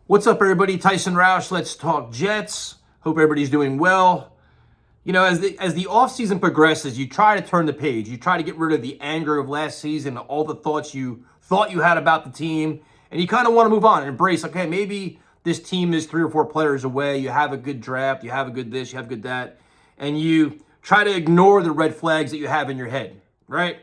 What's up, everybody? Tyson Roush. Let's talk Jets. Hope everybody's doing well. You know, as the offseason progresses, you try to turn the page. You try to get rid of the anger of last season, all the thoughts you thought you had about the team, and you kind of want to move on and embrace, okay, maybe this team is 3 or 4 players away. You have a good draft. You have a good this. You have a good that. And you try to ignore the red flags that you have in your head, right?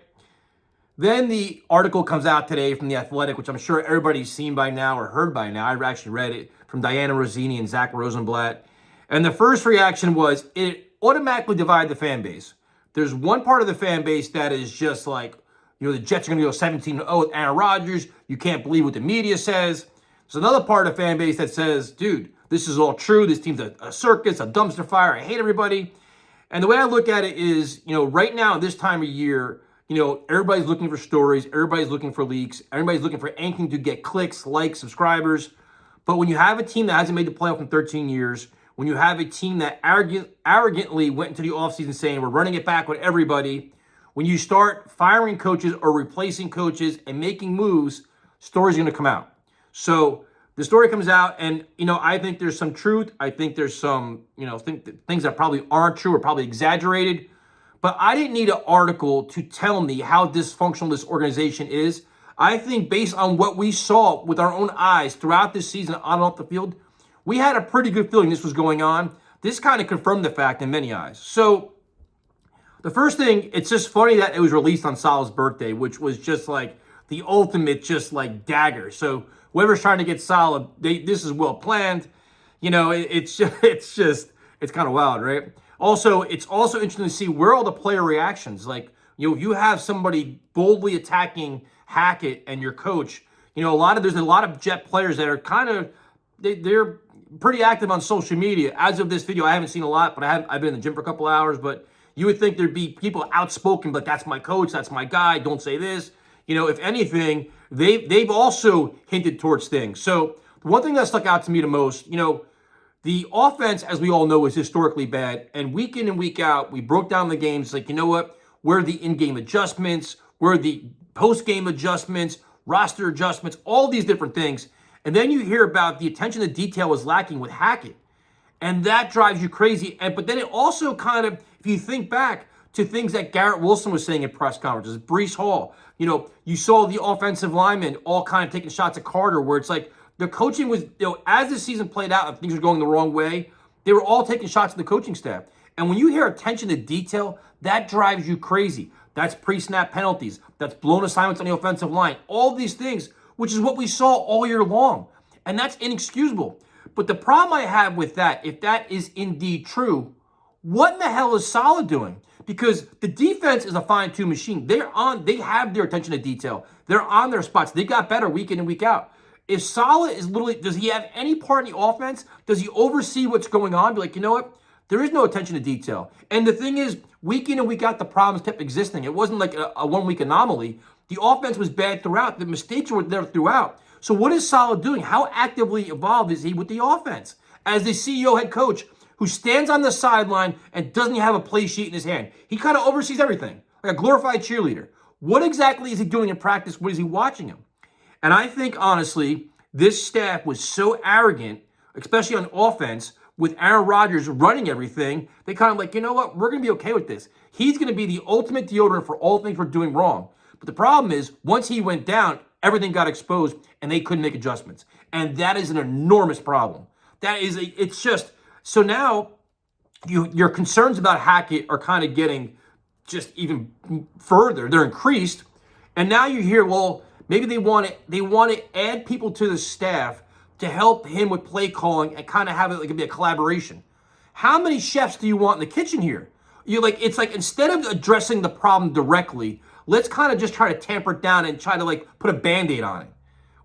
Then the article comes out today from The Athletic, which I'm sure everybody's seen by now or heard by now. I actually read it from Diana Rossini and Zach Rosenblatt. And the first reaction was it automatically divided the fan base. There's one part of the fan base that is just like, you know, the Jets are going to go 17-0 with Aaron Rodgers. You can't believe what the media says. There's another part of the fan base that says, dude, this is all true. This team's a circus, a dumpster fire. I hate everybody. And the way I look at it is, you know, right now, this time of year, you know, everybody's looking for stories. Everybody's looking for leaks. Everybody's looking for anything to get clicks, likes, subscribers. But when you have a team that hasn't made the playoff in 13 years, when you have a team that arrogantly went into the offseason saying we're running it back with everybody, when you start firing coaches or replacing coaches and making moves, stories are going to come out. So the story comes out, and, you know, I think there's some truth. I think there's some, you know, things that probably aren't true or probably exaggerated. But I didn't need an article to tell me how dysfunctional this organization is. I think based on what we saw with our own eyes throughout this season on and off the field, we had a pretty good feeling this was going on. This kind of confirmed the fact in many eyes. So the first thing, it's just funny that it was released on Saleh's birthday, which was just like the ultimate just like dagger. So whoever's trying to get Saleh, this is well planned. You know, it's kind of wild, right? Also, it's also interesting to see where all the player reactions. Like, you know, if you have somebody boldly attacking Hackett and your coach, you know, there's a lot of Jet players that are kind of they're pretty active on social media. As of this video, I haven't seen a lot, but I've been in the gym for a couple hours. But you would think there'd be people outspoken, but that's my coach, that's my guy. Don't say this. You know, if anything, they've also hinted towards things. So the one thing that stuck out to me the most, you know, the offense, as we all know, is historically bad. And week in and week out, we broke down the games like, you know what? Where are the in-game adjustments? Where are the post-game adjustments, roster adjustments, all these different things. And then you hear about the attention to detail was lacking with Hackett. And that drives you crazy. But then it also kind of, if you think back to things that Garrett Wilson was saying in press conferences, Breece Hall, you know, you saw the offensive linemen all kind of taking shots at Carter, where it's like, the coaching was, you know, as the season played out, if things were going the wrong way, they were all taking shots at the coaching staff. And when you hear attention to detail, that drives you crazy. That's pre-snap penalties. That's blown assignments on the offensive line. All these things, which is what we saw all year long. And that's inexcusable. But the problem I have with that, if that is indeed true, what in the hell is Saleh doing? Because the defense is a fine-tuned machine. They have their attention to detail. They're on their spots. They got better week in and week out. If Saleh is literally, does he have any part in the offense? Does he oversee what's going on? Be like, you know what? There is no attention to detail. And the thing is, week in and week out, the problems kept existing. It wasn't like a one-week anomaly. The offense was bad throughout. The mistakes were there throughout. So what is Saleh doing? How actively involved is he with the offense? As the CEO head coach who stands on the sideline and doesn't have a play sheet in his hand. He kind of oversees everything, like a glorified cheerleader. What exactly is he doing in practice? What is he watching him? And I think, honestly, this staff was so arrogant, especially on offense, with Aaron Rodgers running everything, they kind of like, you know what? We're going to be okay with this. He's going to be the ultimate deodorant for all things we're doing wrong. But the problem is, once he went down, everything got exposed, and they couldn't make adjustments. And that is an enormous problem. It's just, so now your concerns about Hackett are kind of getting just even further. They're increased. And now you hear, well, maybe they want to add people to the staff to help him with play calling and kind of have it like be a collaboration. How many chefs do you want in the kitchen here? It's like instead of addressing the problem directly, let's kind of just try to tamper it down and try to like put a Band-Aid on it,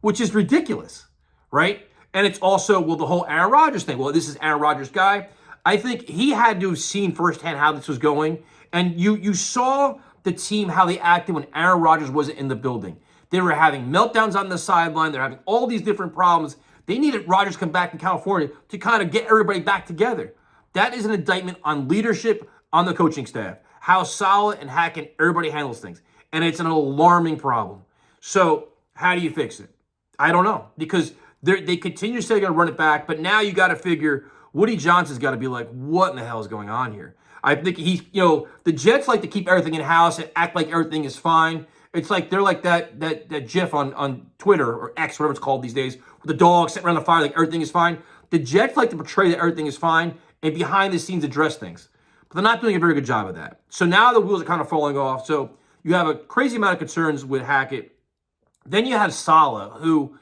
which is ridiculous, right? And it's also, well, the whole Aaron Rodgers thing. Well, this is Aaron Rodgers' guy. I think he had to have seen firsthand how this was going. And you saw the team, how they acted when Aaron Rodgers wasn't in the building. They were having meltdowns on the sideline. They're having all these different problems. They needed Rodgers to come back in California to kind of get everybody back together. That is an indictment on leadership on the coaching staff, how Saleh and Hackett, everybody handles things. And it's an alarming problem. So how do you fix it? I don't know. Because They continue to say they're going to run it back, but now you got to figure Woody Johnson's got to be like, what in the hell is going on here? I think the Jets like to keep everything in house and act like everything is fine. It's like they're like that GIF on Twitter or X, whatever it's called these days, with the dog sitting around the fire like everything is fine. The Jets like to portray that everything is fine and behind the scenes address things. But they're not doing a very good job of that. So now the wheels are kind of falling off. So you have a crazy amount of concerns with Hackett. Then you have Saleh, who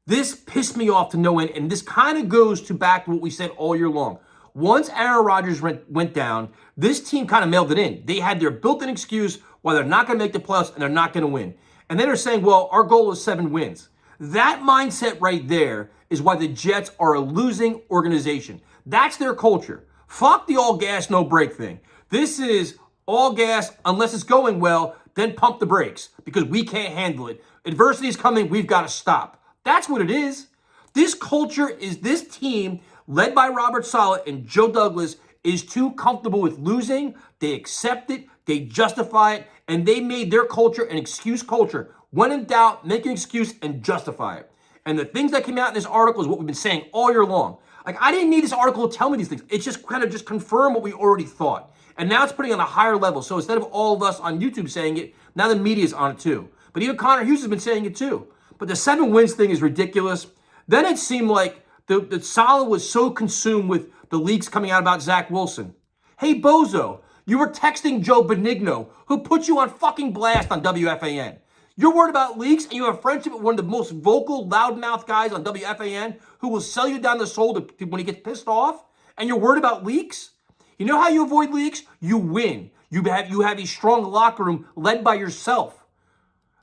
this pissed me off to no end. And this kind of goes back to what we said all year long. Once Aaron Rodgers went down, this team kind of mailed it in. They had their built-in excuse why they're not going to make the playoffs and they're not going to win. And then they're saying, well, our goal is 7 wins. That mindset right there is why the Jets are a losing organization. That's their culture. Fuck the all gas, no brake thing. This is all gas unless it's going well, then pump the brakes because we can't handle it. Adversity is coming, we've got to stop. That's what it is. This culture is this team led by Robert Saleh and Joe Douglas is too comfortable with losing. They accept it, they justify it, and they made their culture an excuse culture. When in doubt, make an excuse and justify it. And the things that came out in this article is what we've been saying all year long. Like, I didn't need this article to tell me these things. It's just kind of just confirm what we already thought. And now it's putting it on a higher level. So instead of all of us on YouTube saying it, now the media's on it too. But even Connor Hughes has been saying it too. But the 7 wins thing is ridiculous. Then it seemed like the Saleh was so consumed with the leaks coming out about Zach Wilson. Hey, Bozo, you were texting Joe Benigno, who put you on fucking blast on WFAN. You're worried about leaks, and you have a friendship with one of the most vocal, loudmouth guys on WFAN who will sell you down the soul when he gets pissed off, and you're worried about leaks? You know how you avoid leaks? You win. You have a strong locker room led by yourself.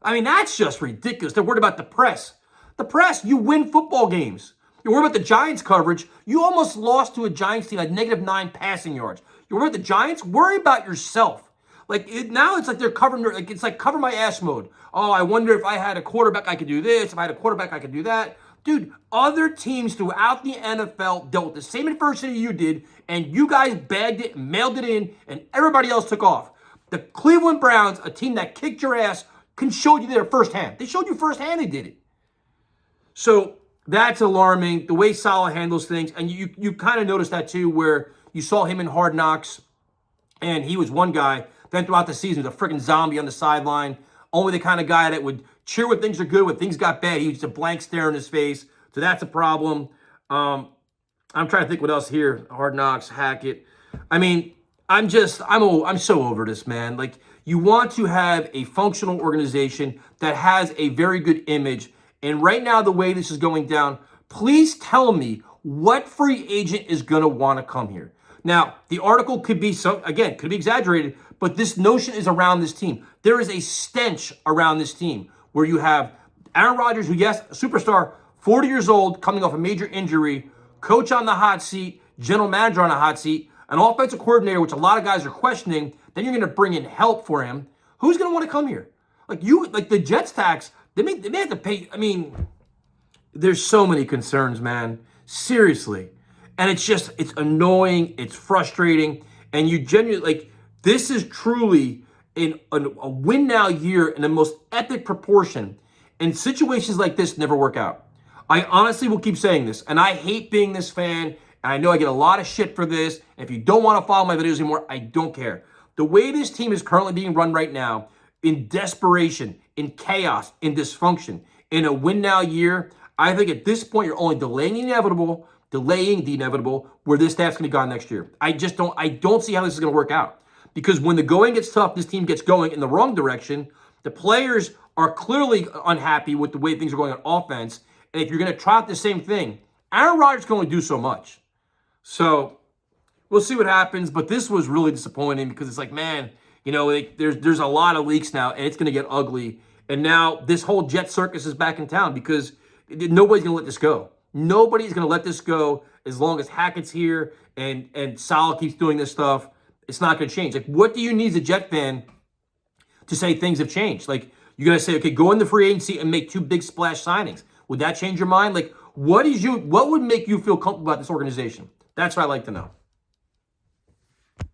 I mean, that's just ridiculous. They're worried about the press. The press, you win football games. You're worried about the Giants coverage. You almost lost to a Giants team at -9 passing yards. You're worried about the Giants? Worry about yourself. Now it's like they're covering, it's like cover my ass mode. Oh, I wonder if I had a quarterback, I could do this. If I had a quarterback, I could do that. Dude, other teams throughout the NFL dealt with the same adversity you did, and you guys bagged it and mailed it in, and everybody else took off. The Cleveland Browns, a team that kicked your ass, showed you there firsthand. They showed you firsthand they did it. So that's alarming, the way Saleh handles things. And you kind of noticed that too, where you saw him in Hard Knocks, and he was one guy. Then throughout the season, was a freaking zombie on the sideline. Only the kind of guy that would cheer when things are good. When things got bad, he was just a blank stare in his face. So that's a problem. I'm trying to think what else here. Hard Knocks, Hackett. I mean, I'm so over this, man. Like, you want to have a functional organization that has a very good image. And right now, the way this is going down, please tell me what free agent is going to want to come here. Now, the article could be exaggerated, but this notion is around this team. There is a stench around this team where you have Aaron Rodgers, who, yes, a superstar, 40 years old, coming off a major injury, coach on the hot seat, general manager on the hot seat, an offensive coordinator, which a lot of guys are questioning. Then you're going to bring in help for him. Who's going to want to come here? Like the Jets tax, they may have to pay. I mean, there's so many concerns, man. Seriously. And it's annoying. It's frustrating. And you genuinely, this is truly a win now year in the most epic proportion. And situations like this never work out. I honestly will keep saying this. And I hate being this fan. And I know I get a lot of shit for this. And if you don't want to follow my videos anymore, I don't care. The way this team is currently being run right now, in desperation, in chaos, in dysfunction, in a win now year, I think at this point you're only delaying the inevitable, where this staff's going to go next year. I don't see how this is going to work out. Because when the going gets tough, this team gets going in the wrong direction. The players are clearly unhappy with the way things are going on offense. And if you're going to try out the same thing, Aaron Rodgers can only do so much. So we'll see what happens. But this was really disappointing because it's like, man, there's a lot of leaks now, and it's going to get ugly. And now this whole Jet circus is back in town because nobody's going to let this go. Nobody's going to let this go as long as Hackett's here and Saleh keeps doing this stuff. It's not going to change. Like, what do you need as a Jet fan to say things have changed? Like, you're going to say, okay, go in the free agency and make 2 big splash signings. Would that change your mind? Like, what would make you feel comfortable about this organization? That's what I'd like to know.